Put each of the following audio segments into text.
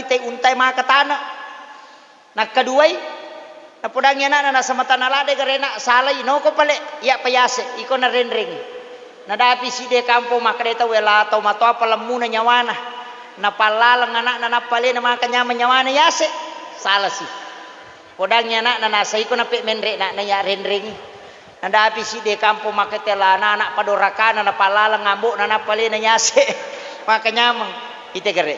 te untai maka tanah. Nak keduai na pudangnya na sa mata na lade garena salay no ko pale ya payase iko na renring. Na dapi si de kampo maka deta wela to mato palamu na nyawana. Na palalang anak na napale na maka nyama nyawana yase salah si. Pudangnya na nasa iko na pe menre na ya renring. Na dapi si de kampo maka tela anak padorakana na palalang ngambok na napale na yase. Maka nyamang ite gare.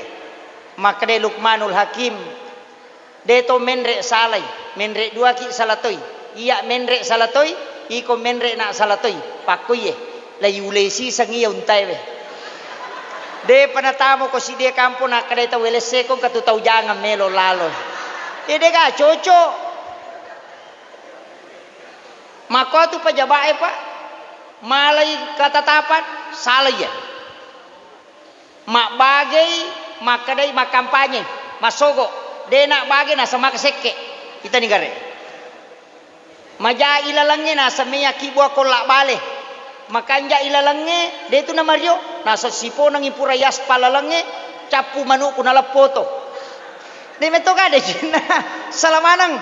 Maka de Luqmanul Hakim deto menre salay menre dua ki salatoy iya menre salatoy iko menre na salatoy pakuye la yulesi sangi untay we de panatamo ko si de kampo na kadeta welese ko katutaw jangan melo lalo ide ga coco mako tu pajabae pa malay katatapan salay ya mak bagay makaday makampanye masogo de nak bagi na sama keseke kita ni gare maja ilalange na sa miya kibwa ko la bale makanja ilalange de tu na mario na sa sipo nang ipurayas palalange capu manu ko na lapoto de meto ka de jina salamanang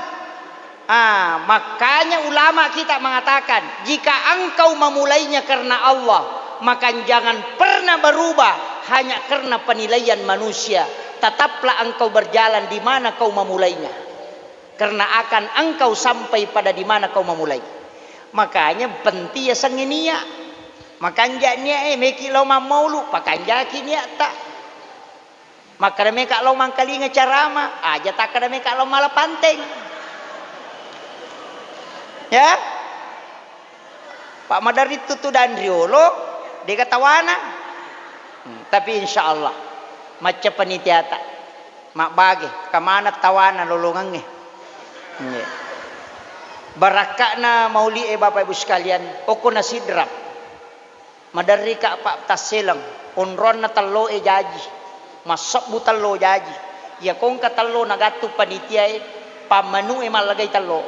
makanya ulama kita mengatakan jika engkau memulainya karena Allah maka jangan pernah berubah hanya karena penilaian manusia. Tetaplah engkau berjalan di mana kau memulainya. Karena akan engkau sampai pada di mana kau memulai. Makanya penting ya sanginia. Makanya nia meki lo maulu pakanja kinia tak. Maka meka lo mangkali ngecarama aja tak kada meka lo malah panteng. Ya. Pak Madari tutu dan riolo dia katawana. Tapi insyaallah macam penitiata mak bagi kamana tawana lolongange barakakna mauli bapak ibu sekalian oko na sidrap madari ka pak taselang onron na tallo jaji masok butallo jaji ya kong katallo nagatu panitia pamanu malagay tallo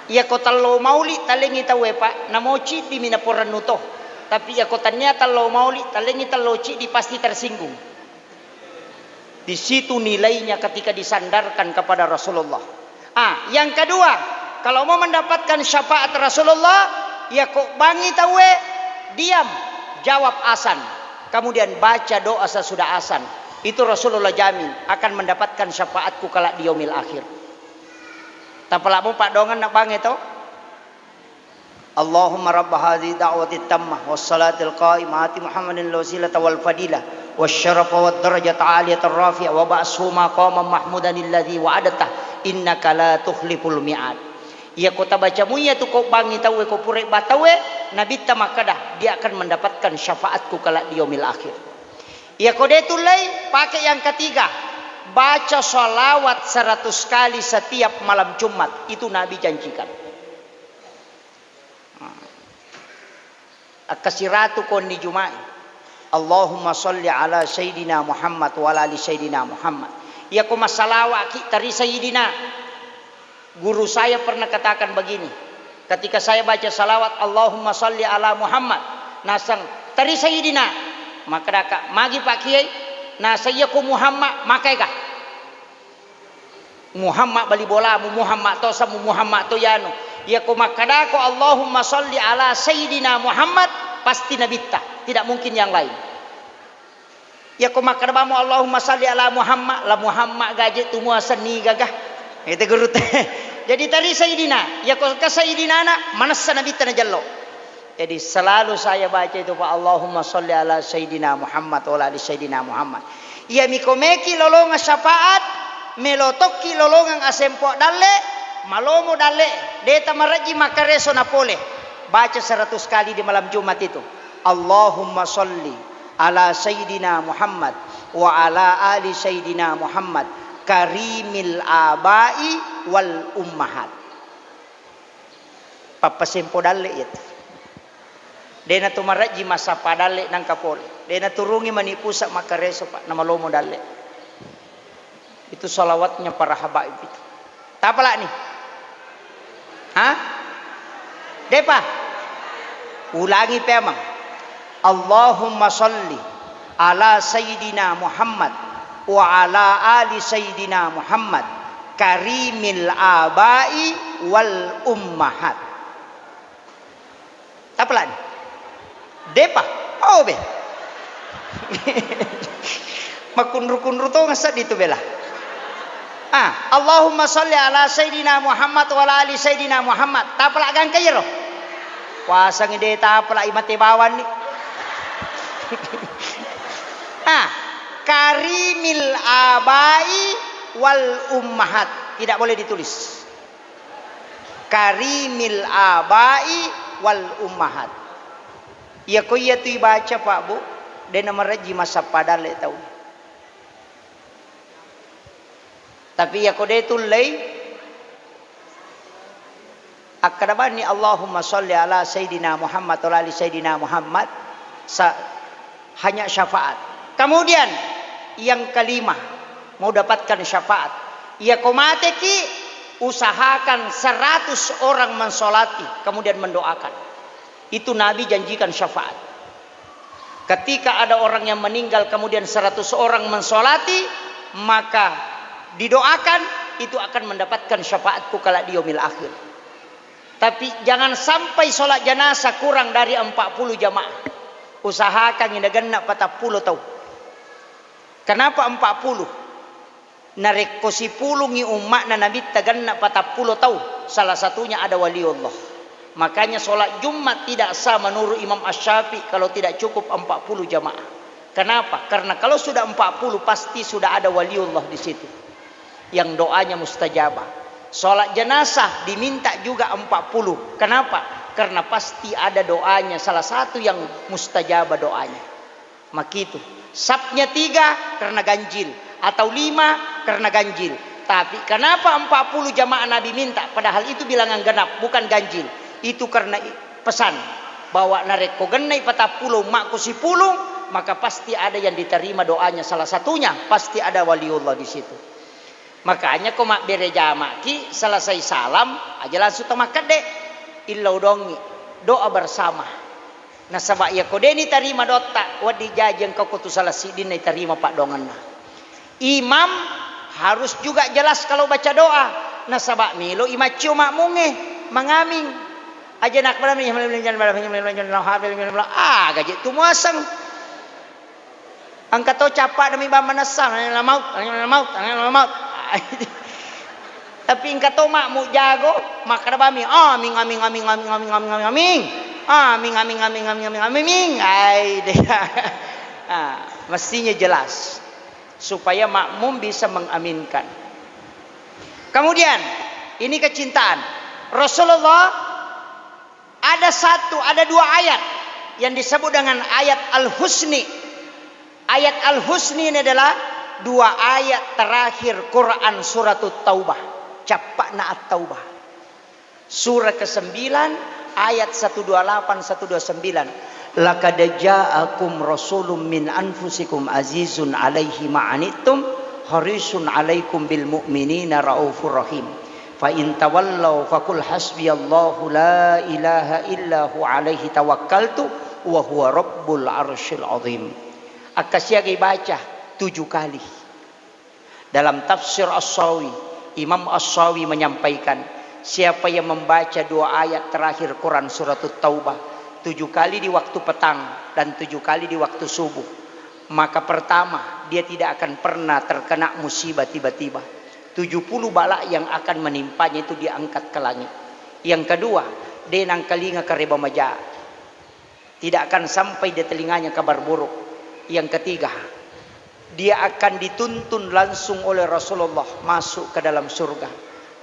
ya ko tallo mauli talingi tawe pak namochi di minaporan nuto tapi ya ko ternyata lo mauli talingi taloci di pasti tersinggung. Di situ nilainya ketika disandarkan kepada Rasulullah. Yang kedua, kalau mau mendapatkan syafaat Rasulullah, ya kok bangi tawe, diam, jawab asan. Kemudian baca doa sesudah asan. Itu Rasulullah jamin akan mendapatkan syafaatku kelak di yaumil akhir. Tapalamu pak dongan nak bangi tau? Allahumma rabb hadhihi da'wati tammah wassalatil qa'imah ati Muhammadin al-wasilata wal fadilah wasyarafa wad darajata 'aliyatar rafi'ah wa ba'shu maqaman mahmudan alladhi wa'adata innaka la tukhliful mi'ad. Ya kota bacamu ya tu kau bangi tawe kau purek batawe nabi tamakadah dia akan mendapatkan syafaatku kelak di yaumil akhir. Ya kau detulai pakai yang ketiga baca sholawat 100 kali setiap malam Jumat itu Nabi janjikan. Akasiratu kon di Jumat. Allahumma salli ala Sayyidina Muhammad wa ala ali Sayyidina Muhammad. Ya ko masalawa ki tari Sayyidina. Guru saya pernah katakan begini. Ketika saya baca salawat Allahumma salli ala Muhammad. Nasang tari Sayyidina. Maka daka magi Pak Kiai. Na saya ko Muhammad makai kah? Muhammad bali bola mu Muhammad to samu Muhammad to yano. Ya ko makada ko Allahumma salli ala Sayyidina Muhammad pasti nabita tidak mungkin yang lain. Ya ko makada bamu Allahumma salli ala Muhammad la Muhammad gaje tu muasani gagah itu guru teh. Jadi tadi Sayyidina ya ko ka Sayyidina na manassa nabita na jallo. Jadi selalu saya baca itu Pak Allahumma salli ala Sayyidina Muhammad wa ala ali Sayyidina Muhammad. Ya mikomeki lolonga syafaat melotoki lolongang asempo dalle malomo dalle deta maraji makareso napole baca 100 kali di malam Jumat itu Allahumma salli ala Sayyidina Muhammad wa ala ali Sayyidina Muhammad karimil abai wal ummahat papasempo dalle itu dena tumaraji masa padalle nang kapole dena turungi manipusa makareso pak na malomo dalle itu salawatnya para habaib itu tapala nih Depa ulangi pemang Allahumma salli ala sayyidina Muhammad wa ala ali sayyidina Muhammad karimil abai wal ummahat. Tapalan depa oh be makunru-kunru to ngasa dito bela. Allahumma sholli ala sayyidina Muhammad wa ala ali sayyidina Muhammad. Tapala gang kayo. Wasang ide tapala imate bawan ni. Karimil abai wal ummahat. Tidak boleh ditulis. Karimil abai wal ummahat. Ya ko iya tu baca Pak Bu. Dan nama raji masa padal tahu. Tapi ya kode itu lay akadabani Allahumma sholli ala sayyidina Muhammad wa ali sayyidina Muhammad hanya syafaat. Kemudian yang kelima mau dapatkan syafaat. Ya komate ki usahakan 100 orang mensolati kemudian mendoakan. Itu Nabi janjikan syafaat. Ketika ada orang yang meninggal kemudian 100 orang mensolati, maka didoakan, itu akan mendapatkan syafaatku kala di yaumil akhir. Tapi jangan sampai sholat jenazah kurang dari 40 jamaah. Usahakan yang genap 40 tahu. Kenapa 40? Narek kosi pulungi umat na Nabi taganna 40 tahu. Salah satunya ada waliullah. Makanya sholat Jumat tidak sah menurut Imam Asy-Syafi'i kalau tidak cukup 40 jamaah. Kenapa? Karena kalau sudah 40 pasti sudah ada waliullah di situ. Yang doanya mustajabah. Sholat jenazah diminta juga 40. Kenapa? Karena pasti ada doanya. Salah satu yang mustajabah doanya. Makitu. Sabnya 3 karena ganjil. Atau 5 karena ganjil. Tapi kenapa 40 jamaah Nabi minta? Padahal itu bilangan genap, bukan ganjil. Itu karena pesan. Bahwa nareko genai 40 makku si pulung. Maka pasti ada yang diterima doanya. Salah satunya pasti ada waliullah di situ. Makanya kau mak bereja maki selesai salam aja langsung tamakat dek illau dongi doa bersama. Nah sabak ya kau deni terima dota wadi jajeng kau kutu salah sidin terima pak dongan. Imam harus juga jelas kalau baca doa. Nah sabak milo imacio mak munge mengaming aja nak malam gaji tu muasang. Angkat to capak demi bamanasang maut. Tapi engkau tahu mak mu jago mak kada bami aming ai deh. Mestinya jelas supaya makmum bisa mengaminkan. Kemudian ini kecintaan Rasulullah ada dua ayat yang disebut dengan ayat Al-Husni. Ayat Al-Husni ini adalah dua ayat terakhir Quran surat Taubah. Capakna At-Taubah. Surah ke-9 ayat 128 129. Laqad ja'akum rasulun min anfusikum azizun 'alaihi ma'anittum harisun 'alaikum bil mu'minina raufur rahim. Fa in tawallaw faqul hasbiyallahu la ilaha illa hu 'alaihi tawakkaltu wa huwa rabbul arsyil 'azim. Akasiage baca 7 kali. Dalam tafsir As-Sawi, Imam As-Sawi menyampaikan, siapa yang membaca 2 ayat terakhir Quran surat Taubah 7 kali di waktu petang dan 7 kali di waktu subuh, maka pertama dia tidak akan pernah terkena musibah tiba-tiba. 70 bala yang akan menimpanya itu diangkat ke langit. Yang kedua, dia nang kalinga kareba maja, tidak akan sampai di telinganya kabar buruk. Yang ketiga, dia akan dituntun langsung oleh Rasulullah masuk ke dalam surga.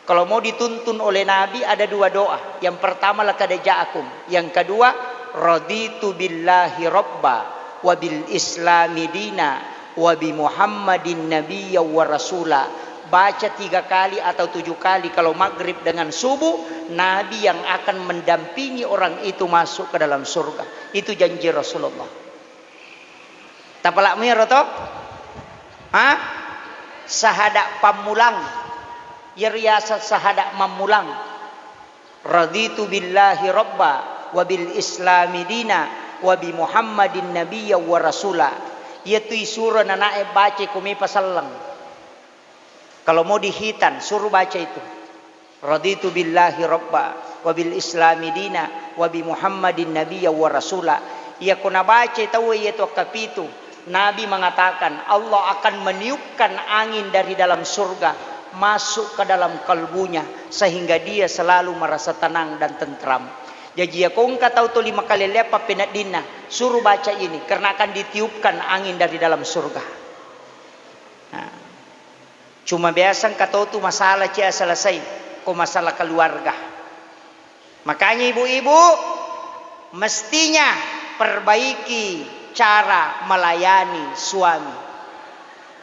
Kalau mau dituntun oleh Nabi ada 2 doa. Yang pertama laqad ja'akum. Yang kedua raditu billahi rabba wa bil islami dina wa bi Muhammadin nabiyya wa rasula. Baca 3 kali atau 7 kali kalau maghrib dengan subuh. Nabi yang akan mendampingi orang itu masuk ke dalam surga. Itu janji Rasulullah. Tapalak mu ya roto? Sahadak pamulang. Ya riyasat sahadak mamulang. Raditu billahi rabba wa bil islami dina wa bi Muhammadin nabiyya wa rasula. Ia tu surah nanae baca kumi pasallang. Kalau mau dihitan suruh baca itu. Raditu billahi rabba wa bil islami dina wa bi Muhammadin nabiyya wa rasula. Ia kuna baca tahu ia tu kapitu. Nabi mengatakan Allah akan meniupkan angin dari dalam surga masuk ke dalam kalbunya sehingga dia selalu merasa tenang dan tentram. Jadi ya kau tahu tu 5 kali lepa penadina suruh baca ini karena akan ditiupkan angin dari dalam surga. Nah, cuma biasa kata tu masalah cia selesai, kau masalah keluarga. Makanya ibu-ibu mestinya perbaiki cara melayani suami.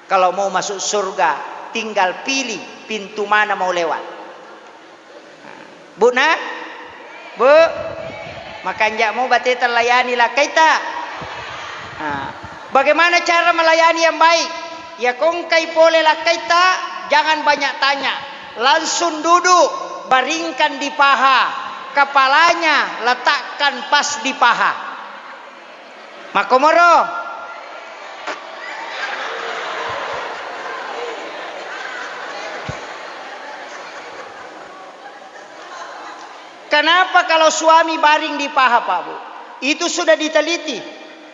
Kalau mau masuk surga tinggal pilih pintu mana mau lewat. Bu nak, bu, makan jak mau bate terlayani lah kita. Bagaimana cara melayani yang baik? Ya kongkai boleh lah kita, jangan banyak tanya. Langsung duduk, baringkan di paha, kepalanya letakkan pas di paha. Makomoro. Kenapa kalau suami baring di paha Pak Bu? Itu sudah diteliti.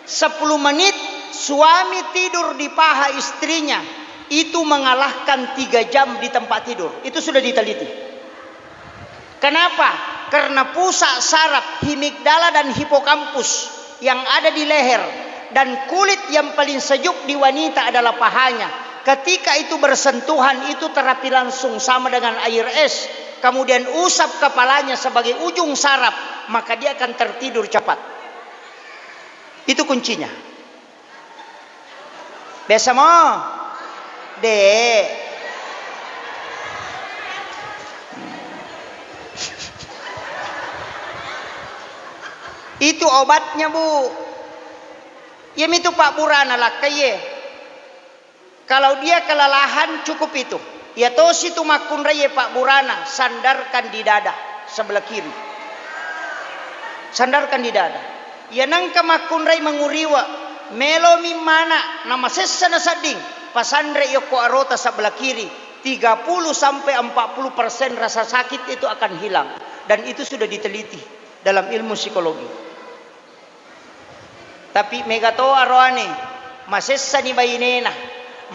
10 menit suami tidur di paha istrinya itu mengalahkan 3 jam di tempat tidur. Itu sudah diteliti. Kenapa? Karena pusat saraf hemigdala dan hipokampus yang ada di leher dan kulit yang paling sejuk di wanita adalah pahanya. Ketika itu bersentuhan itu terapi langsung sama dengan air es. Kemudian usap kepalanya sebagai ujung saraf, maka dia akan tertidur cepat. Itu kuncinya. Biasa mau? Dek. Itu obatnya Bu. Ya itu Pak Burana lah kaye. Kalau dia kelelahan cukup itu. Ya tos itu makun raya Pak Burana sandarkan di dada sebelah kiri. Sandarkan di dada. Ya nangka makun raya menguriwa melo mimana nama sesa na sading pasandre yoko arota sebelah kiri 30 sampai 40% rasa sakit itu akan hilang dan itu sudah diteliti dalam ilmu psikologi. Tapi megato aroane masessa ni bayinena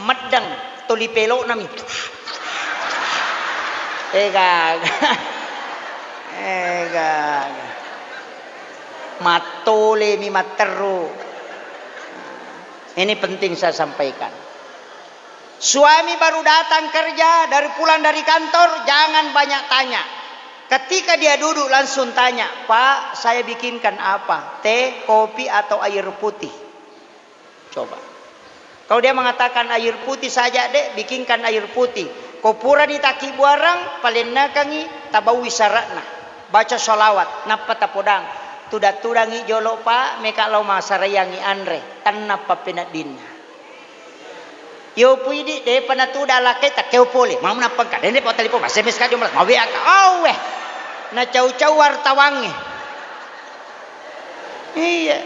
maddang tolipelo nami. Gag. Matole mi materu. Ini penting saya sampaikan. Suami baru datang kerja dari pulang dari kantor jangan banyak tanya. Ketika dia duduk langsung tanya, Pak, saya bikinkan apa? Teh, kopi, atau air putih? Coba. Kalau dia mengatakan air putih saja, dek, bikinkan air putih. Kopura ditaki buarang, paling nakangi, tabawi syaratna. Baca sholawat, napa tapodang. Tudat-tudangi jolo Pak, meka lau masarayangi andre. Tanapa penadinna. Yo puidi, de panatuda lakay, takeo pole. Mau napang ka, dende po telepon, SMS ka, jumlah, mawi ka. Oh, weh. Na caw-caw wartawangi. Iya.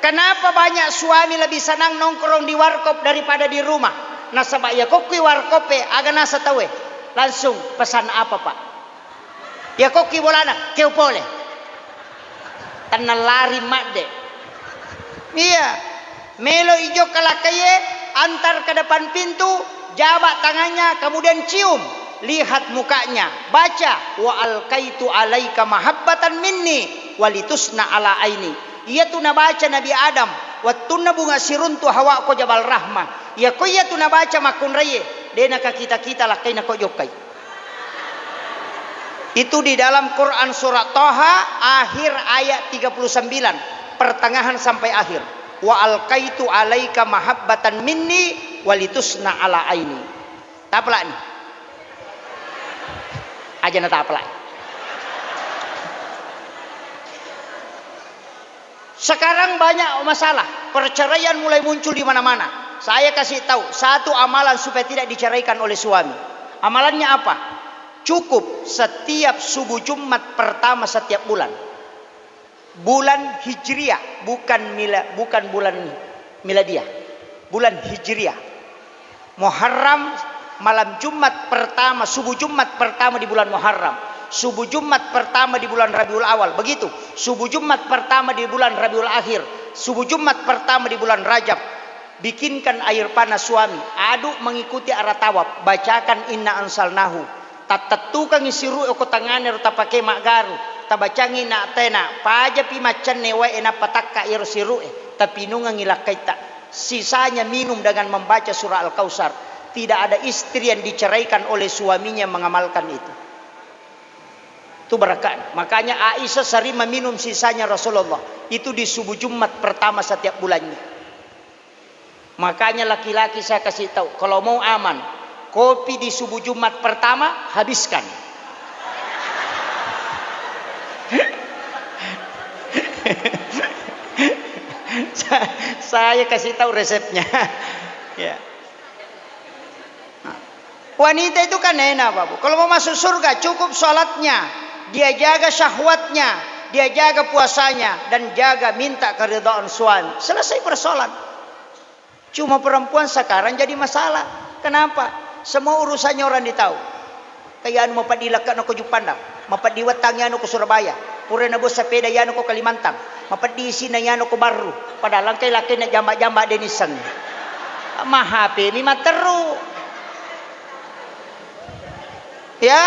Kenapa banyak suami lebih senang nongkrong di warkop daripada di rumah? Nasabak ya koki warkope aga nasa tawe. Langsung pesan apa Pak? Ya koki bolana keu pole. Tanah lari madde. Iya. Melo ijo kalakaye antar ke depan pintu, jabat tangannya kemudian cium. Lihat mukanya, baca wa alqaitu alaika mahabbatan minni walitusna ala aini. Ia tu nabaca Nabi Adam, wattunna bunga siruntu hawa ko jabal rahmah. Ya ko ia tu nabaca makun raye, dena ka kita lakai na ko jokai. Itu di dalam Quran surat Toha akhir ayat 39, pertengahan sampai akhir. Wa alqaitu alaika mahabbatan minni walitusna ala aini. Tapla nih. Aja nata apa lagi. Sekarang banyak masalah, perceraian mulai muncul di mana-mana. Saya kasih tahu satu amalan supaya tidak diceraikan oleh suami. Amalannya apa? Cukup setiap subuh Jumat pertama setiap bulan. Bulan Hijriah, bukan bulan miladiah. bulan Hijriah. Muharram malam Jumat pertama, subuh Jumat pertama di bulan Muharram. Subuh Jumat pertama di bulan Rabiul Awal. Begitu. Subuh Jumat pertama di bulan Rabiul Akhir. Subuh Jumat pertama di bulan Rajab. Bikinkan air panas suami. Aduk mengikuti arah tawaf. Bacakan inna ansalnahu. Tatattukang isiru oko tangane ruta pakai magaru. Tabacangi na tena. Paja pi macan newa ena patakka iro siru. Tapi nungang ilakaita. Sisanya minum dengan membaca surah Al-Kausar. Tidak ada istri yang diceraikan oleh suaminya mengamalkan itu. Itu berkah. Makanya Aisyah sering meminum sisanya Rasulullah. Itu di subuh Jumat pertama setiap bulannya. Makanya laki-laki saya kasih tahu, kalau mau aman, kopi di subuh Jumat pertama habiskan. Saya kasih tahu resepnya. Ya. Wanita itu kan enak, Bapak. Kalau mau masuk surga cukup sholatnya, dia jaga syahwatnya, dia jaga puasanya, dan jaga minta keridhaan suami. Selesai persoalan. Cuma perempuan sekarang jadi masalah. Kenapa? Semua urusannya orang ditahu. Kayak anu mapadilakan aku Jupanda, mapadiwatang yan ako Surabaya, pura na bos sepeda yan ako Kalimantan, mapadisi na yan ako Baru. Padahal kay laki na jamba-jamba denisan. Mahape mi materu. Ya,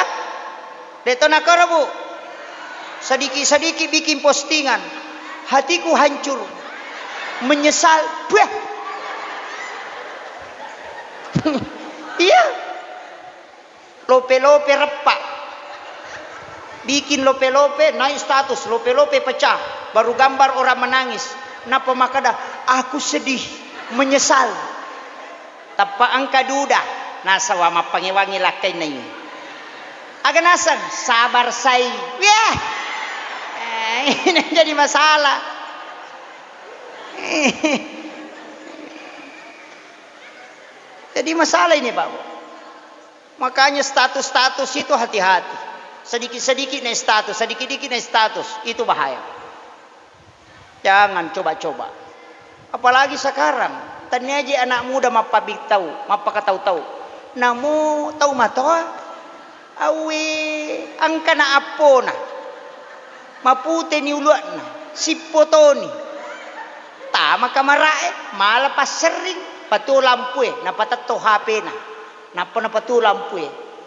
deto nakara bu. Sedikit-sedikit bikin postingan, hatiku hancur, menyesal. Buah. Iya. Lope-lope repak. Bikin lope-lope naik status, lope-lope pecah. Baru gambar orang menangis. Napa makada? Aku sedih, menyesal. Tapa angka duda. Nasa wa mapangiwangi lakay na yun. Aganasan, sabar say. Yeah. Ini jadi masalah. Jadi masalah ini, Pak. Makanya status-status itu hati-hati. Sedikit-sedikit naik status, sedikit-sedikit naik status, itu bahaya. Jangan coba-coba. Apalagi sekarang, tanya aja anak muda mapabik tahu, mapakatahu-tahu. Namu tahu matoa? Awe angka na apo na mapute ni uluan na sipotoni tama kamarae malapas sering patu lampu na patato HP na napa na patu lampu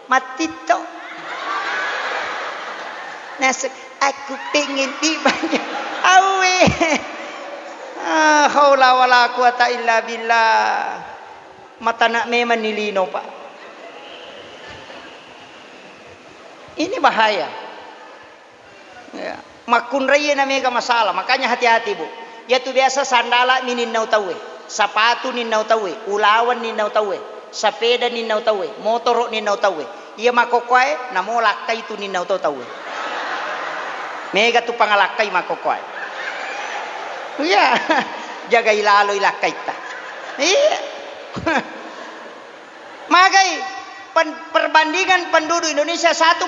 matito nasik aku pengen di banyak awe haula wala quwata illa billah mata nak memang nilino Pak. Ini bahaya. Ya. Makun raya na mega masalah. Makanya hati-hati bu. Ya tu biasa sandala ninnaw tawe, sepatu ninnaw tawe, ulawan ninnaw tawe, sepeda ninnaw tawe, motor ninnaw tawe. Iya makokoy na mo lakay tu ninnaw tawe. Mega tu pangalakay makokoy. Iya. Jaga ilalo ilakay ta. Iya. Magay. Perbandingan penduduk Indonesia 1:7.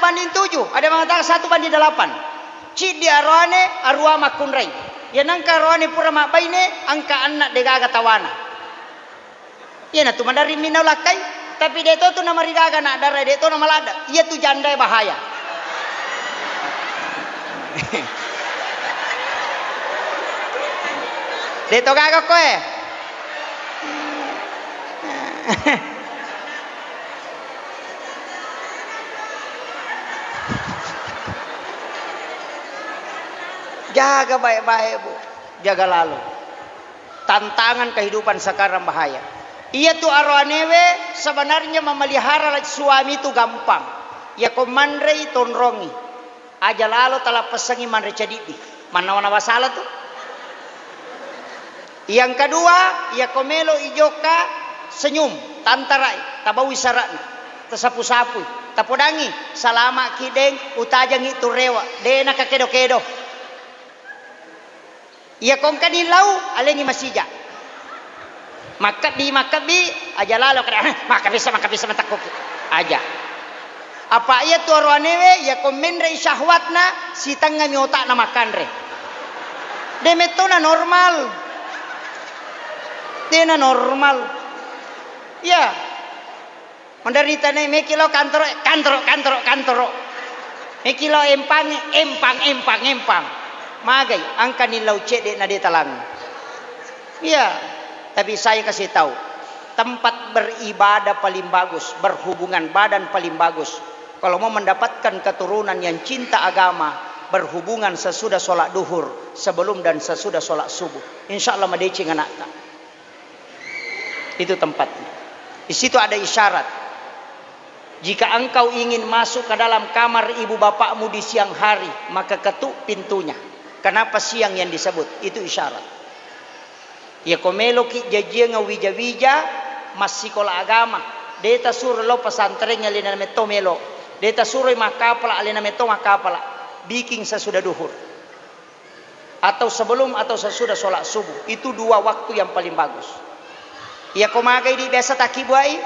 Ada yang mengatakan 1:8. Cid di arwane arua makunrai. Ya nangka arwane pura mabaine angka anak degaga tawana. Ya na tu mandari minau lakai. Tapi deto tu nama rigaga nak darah deto nama lada. Ia tu jandai bahaya. Deto gaga koe. Jaga baik-baik bu, jaga lalu. Tantangan kehidupan sekarang bahaya. Ia tu arwanewe sebenarnya memelihara suami itu gampang. Ya komandrei tonrongi. Aja lalu telah pesangi mandre cedidi. Mana masalah tu? Yang kedua, ya komelo ijoka senyum, tantarai, tabawi sarakna, tersapu-sapu, tapodangi, salama kideng, utajang itu rewa, dena kakedo-kedo. Ya kong kanilau alengi masija. Makabi aja lalu kada makabisa matakuk aja. Apa ia tu arwanewe ya komendre syahwatna si tangga mi otak na makanre. Demetona normal. Dena normal. Ya. Menderita nih mekilo kantoro. Mekilo empang. Magai angka nilau cedek na detalang. Iya. Tapi saya kasih tahu, tempat beribadah paling bagus, berhubungan badan paling bagus. Kalau mau mendapatkan keturunan yang cinta agama, berhubungan sesudah sholat duhur, sebelum dan sesudah sholat subuh. Insya Allah madecing anak. Itu tempatnya. Di situ ada isyarat. Jika engkau ingin masuk ke dalam kamar ibu bapakmu di siang hari, maka ketuk pintunya. Kenapa siang yang disebut? Itu isyarat. Ya komelo ki jajia ngawija-wija masih sekolah agama. Deta suruh lo pesantrennya lina meto melo. Deta suruh makapala lina meto makapala. Bikin sesudah duhur. Atau sebelum atau sesudah sholat subuh. Itu dua waktu yang paling bagus. Ya komagai di biasa takibuai.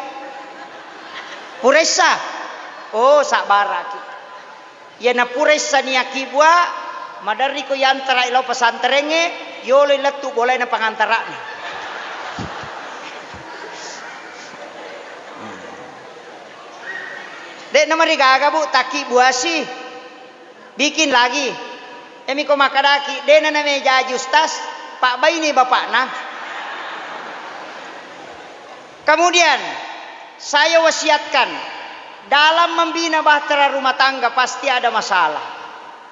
Puresa. Oh sabaraki. Ya na puresa ni akibwa. Madari ko yantara ilo pesantrennya. Yolo letu boleh na pangantara ni. Dek nama rigaga bu taki buasi. Bikin lagi. Emi ko makadaki. Dek na meja justas. Pak bayi ni bapak nah. Kemudian saya wasiatkan, dalam membina bahtera rumah tangga pasti ada masalah.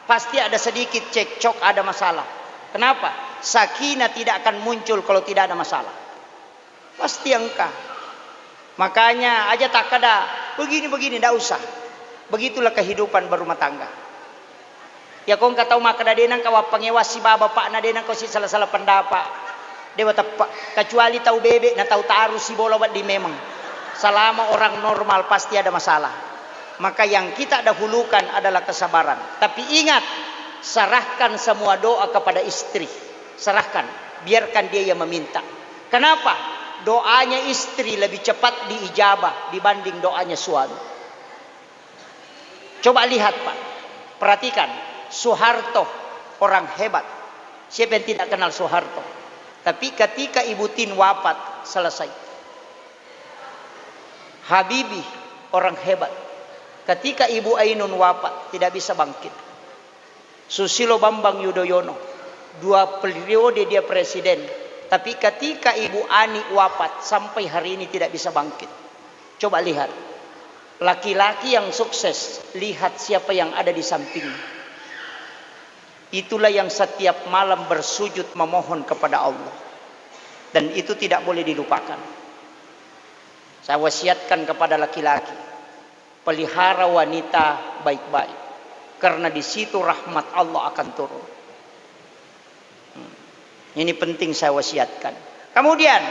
Pasti ada sedikit cekcok, ada masalah. Kenapa? Sakinah tidak akan muncul kalau tidak ada masalah. Pasti engkau. Makanya aja tak ada begini, tidak usah. Begitulah kehidupan berumah tangga. Ya kau tahu maka denang kau pengewasi bapak denang kau si salah pendapat. Dewa tepak kecuali tahu bebek na tahu taruh si bola buat di memang. Selama orang normal pasti ada masalah. Maka yang kita dahulukan adalah kesabaran. Tapi ingat, serahkan semua doa kepada istri. Serahkan, biarkan dia yang meminta. Kenapa? Doanya istri lebih cepat diijabah dibanding doanya suami. Coba lihat Pak, perhatikan. Soeharto orang hebat. Siapa yang tidak kenal Soeharto? Tapi ketika Ibu Tin wafat, selesai. Habibie orang hebat. Ketika Ibu Ainun wafat, tidak bisa bangkit. Susilo Bambang Yudhoyono, 2 periode dia presiden. Tapi ketika Ibu Ani wafat, sampai hari ini tidak bisa bangkit. Coba lihat. Laki-laki yang sukses, lihat siapa yang ada di sampingnya. Itulah yang setiap malam bersujud memohon kepada Allah. Dan itu tidak boleh dilupakan. Saya wasiatkan kepada laki-laki, pelihara wanita baik-baik. Karena di situ rahmat Allah akan turun. Ini penting saya wasiatkan. Kemudian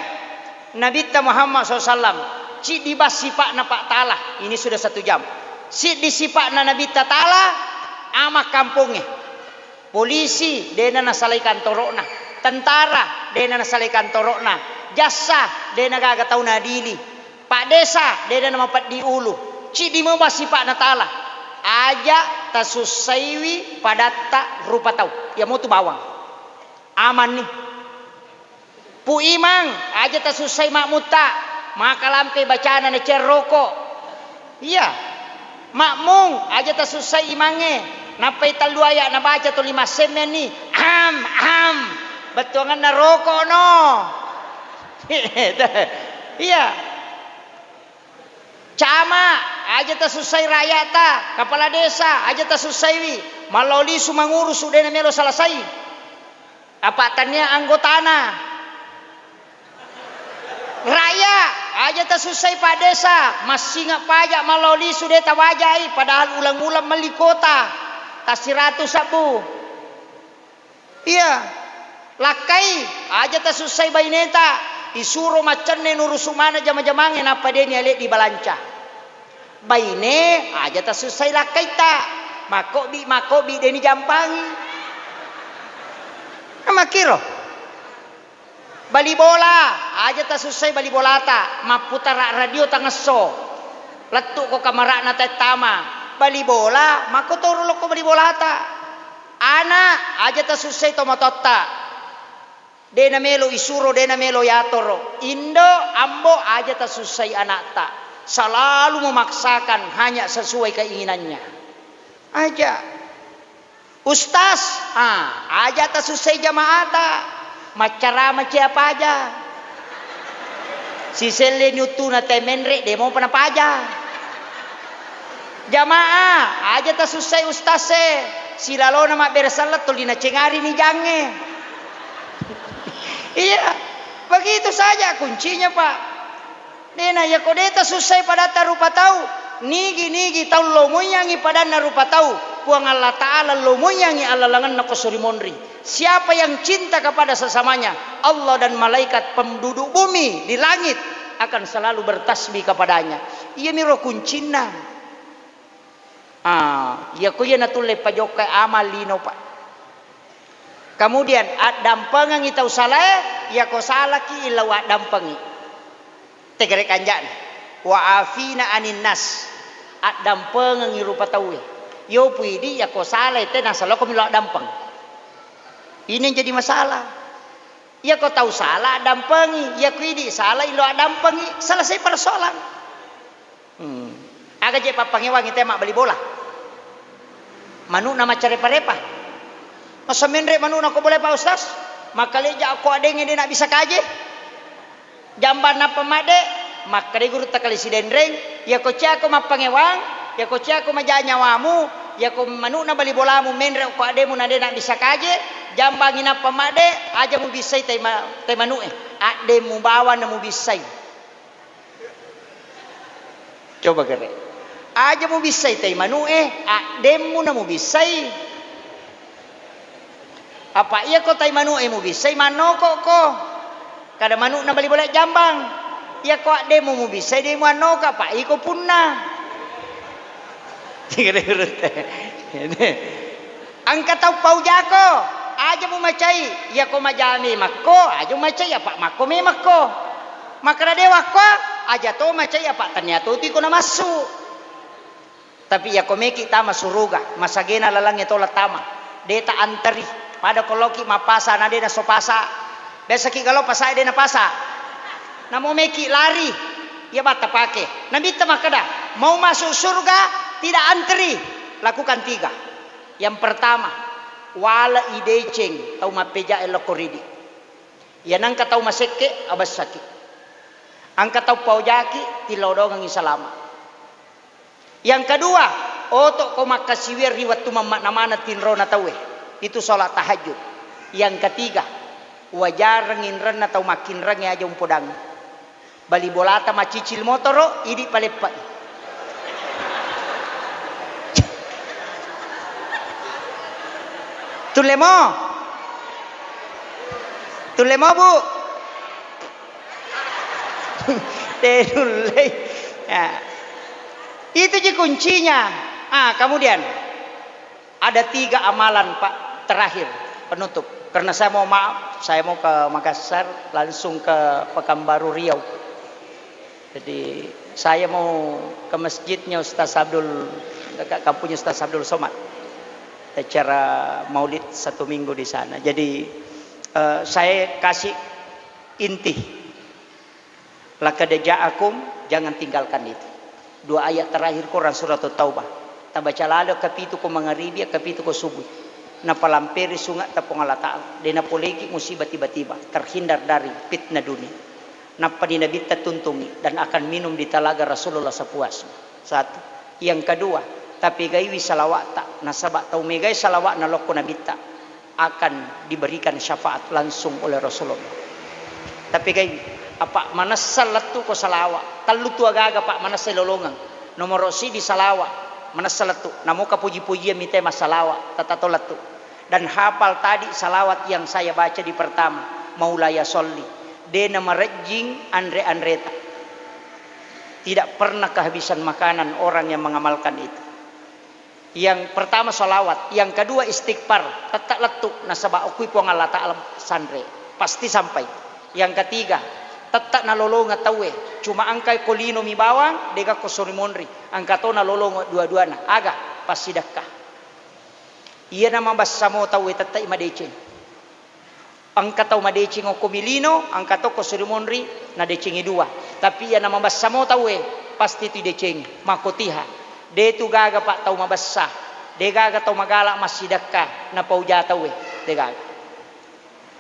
Nabi Muhammad SAW, si dibas sifakna Pak Ta'ala. Ini sudah 1 jam. Si disifakna Nabi Ta'ala, ama kampungnya. Polisi dena nasalai kantorona, tentara dena nasalai kantorona, jasa dena gaga tau nadili, Pak Desa dena nama pat diulu, ci di mabasi Pak Natala, aja tasusaiwi padatta rupa tau, ya mau tu bawang, aman nih. Pu imang aja tasusai makmuta, maka lampe bacaan na cerroko, iya, makmung aja tasusai imangnya. Napai taluaya na baca to 5 semen ni am betuangan na rokok no. Iya. Cama aja ta susai rakyata, kepala desa aja ta susai wi. Maloli sumangurus sudah na melo selesai. Apa tanya anggotana. Raya aja ta susai Pak Desa, masih ngak pajak maloli sudah tawajai padahal ulang-ulang melikota. Tasiratu sabu. Iya. Lakai aja tasusai baineta. Disuruh macane nurusumana jama-jamangin apa dia nyalek di balanca. Baine aja tasusai lakai ta. Makobi deni jampangi. Amakiro. Bali bola aja tasusai bali bola ta. Maputara radio tangeso. Letuk ko kamarak na tetama. Bali bola, mako turulok ko bali bola ta. Anak aja ta susay tomatotta. Dena melo isuro, dena melo yatoro. Indo ambo aja tak susai anak tak. Selalu memaksakan hanya sesuai keinginannya. Aja. Ustaz, aja tak susai jamaah tak. Macara apa aja. Si sele nyutu na temenre demo pana paja. Jamaah aja tak susai ustaz se. Si lalo na mak beresalat tol dina cengari ni jange. Iya, begitu saja kuncinya Pak. Dena ya kodeta susai pada tarupa tahu. Nigi tahu lomoyangi pada narupa tahu. Puang Allah Ta'ala lomoyangi Allah langan na kosorimondri. Siapa yang cinta kepada sesamanya, Allah dan malaikat penduduk bumi di langit akan selalu bertasbih kepadanya. Iya miro kuncina. Ya kuya natulay pajokai amal lino Pak. Kemudian dampangan itau salah ya ko salaki illa wa dampangi. Tegere kanjan. Wa afina anin nas. Dampangan irupa tawe. Yo puidi ya ko salah te nasalo ko milo dampang. Ini yang jadi masalah. Ya ko tahu salah dampangi, ya kuidi salah ilo dampangi, selesai persoalan. Aga je papangewangi tema beli bola. Manu nama cari parepa. Masa menre manu nak boleh Pak Ustaz? Maka leja aku adenge dia nak bisa kaje. Jamban na pemade, maka de guru takali si dendreng, ya ko cia ko mapangewang, ya ko cia ko majanya wamu, ya ko manu na bali bolamu menre ko ademu na de nak bisa kaje, jambang ina pemade aja mu bisai tai manu ade mu bawa na mu bisai. Coba kere. Aja mu bisai tai manu ademu na mu bisai. Apa iya ko tay manu mo bisay manoko ko. Kada manu na bali boleh jambang. Iya ko ade mo bisay di mo anoka pa iko punna. Angka tau pau jako. Aja mo macai. Iya ko majami makko. Aja mo macai apa makko me makko. Makara dewa ko aja to macai apa ternyata ti ko na masuk. Tapi ya ko meki tama suruga. Masagena lalang ito latama. Deta antari. Pada koloki mapasa na dena so pasa. Besa ki kalau pasa dena pasa. Namo meki lari. Ya bata pake. Nabita makada. Mau masuk surga tidak antri. Lakukan 3. Yang pertama, wala ideceng tau mapeja elokoridi. Ya nangka tau maseke abas sakit. Angka tau paujaki tilodong ang isalama. Yang kedua, otok ko makasiwir riwat tumamak namana tinro na tawe. Itu sholat tahajud. Yang ketiga, wajar rengin ren atau makin reng aja umpodang. Bali bolata macicil motoro, idi palepai. Tulemo bu. Terulai. Ya. Itu je kuncinya. Kemudian ada 3 amalan Pak. Terakhir penutup karena saya mau maaf saya mau ke Makassar langsung ke Pekanbaru Riau. Jadi saya mau ke masjidnya Ustaz Abdul dekat kampungnya Ustaz Abdul Somad acara maulid 1 minggu di sana. Jadi saya kasih inti laqad ja'akum, jangan tinggalkan itu 2 ayat terakhir Quran surat Taubah. Tabaca lalo kapitu ko mangaribi kapitu ko subuh. Na palampiri sungat tapong Allah Ta'ala. Dena poleki musibah tiba-tiba. Terhindar dari fitnah dunia. Napa dinabita tuntungi. Dan akan minum di talaga Rasulullah sepuasnya. 1. Yang kedua. Tapi gaiwi salawat tak. Nasabak tau megai salawat na loko nabita. Akan diberikan syafaat langsung oleh Rasulullah. Tapi gaiwi. Apa manasal latu ko salawat. Talutu agaga pak manasal lolongang. Nomor si di salawat. Manasal latu. Namo ka puji-pujian mitema salawat. Tatato latu. Dan hafal tadi salawat yang saya baca di pertama. Maulaya Solli. Dena merejing Andre Andreta. Tidak pernah kehabisan makanan orang yang mengamalkan itu. Yang pertama salawat. Yang kedua istighfar. Tetap letuk. Nasabah ukui puang Allah Ta'ala sandre. Pasti sampai. Yang ketiga. Tetap nalolong tawe. Cuma angkai kolino mi bawang. Dega kosorimonri. Angkato nalolong dua-duana. Aga. Pasti dekah. Iya nama basa mo tahu tetap ima deceng. Angka tau madecing o kumilino, angka to ko surimonri na decingi dua. Tapi ya nama bassa mo tau pasti tu decing makotiha. De tu gaga pak tau mabassa. De gaga tau magala masidaka na pauja tau de gaga.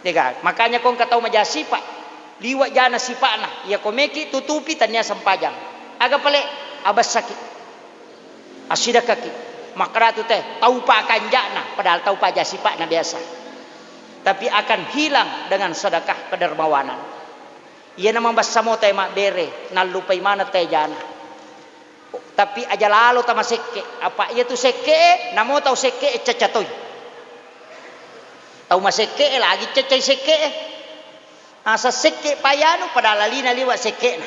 De gaga. Makanya kong katau majasi pak liwat jana sipana ya komeki tutupi tanya sampajang. Aga pale abassaki. Asidakaki. Makratu teh tau pa kanjana padahal tau pa jasi pak na biasa. Tapi akan hilang dengan sedekah kedermawanan. Ia nama basamo tay mak bere nalupay mana tay jana. Tapi aja lalu tama sekke. Apa ia tu sekke? Namo tau sekke cacatoy. Tau masekke lagi cacay sekke. Asa sekke payano pada lalina liwat sekke na.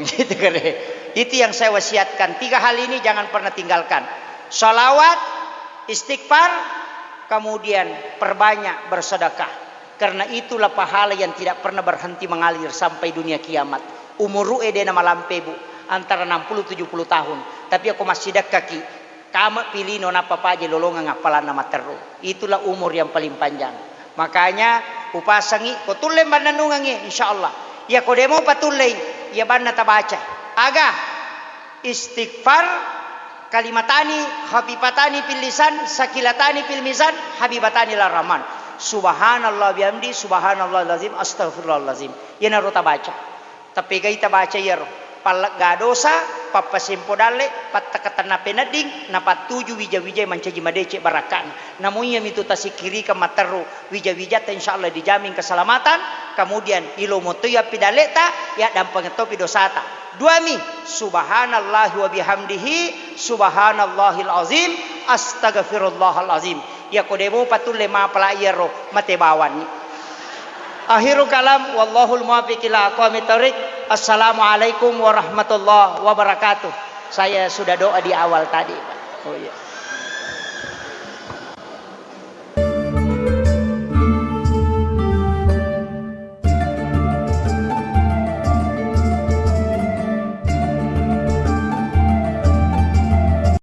Gitu kan. Itu yang saya wasiatkan. 3 hal ini jangan pernah tinggalkan. Salawat, istighfar, kemudian perbanyak bersedekah. Karena itulah pahala yang tidak pernah berhenti mengalir sampai dunia kiamat. Umur ru'e nama lampebu antara 60-70 tahun. Tapi aku masih dekaki. Kamu pilih nona papaje lolongan ngapalan nama teru. Itulah umur yang paling panjang. Makanya upasangi kotulem bananungangi insyaallah. Ya kodemo patulay ya banna tabaca. Aga istighfar kalimatani khafifatani fil lisan sakilatani fil mizan habibatani lar rahman subhanallah bihamdi subhanallah lazim astaghfirullahalazim ya narota baca tapi gaita baca ya palak gadosa papasimpo dale patakatan na penading na patuju wija-wija mancaji madece barakan namunya mitu tasikiri ka mataru wija-wija insyaallah dijamin keselamatan kemudian ilomotoya pidaleta ya dan pengetopi dosata duami subhanallah wa bihamdihi subhanallahil azim astaghfirullahal azim ya kodemo patul lema pelayero matebawan akhiru kalam wallahul muwaffiq ila aqwamit thoriq assalamualaikum warahmatullahi wabarakatuh saya sudah doa di awal tadi Pak. Oh iya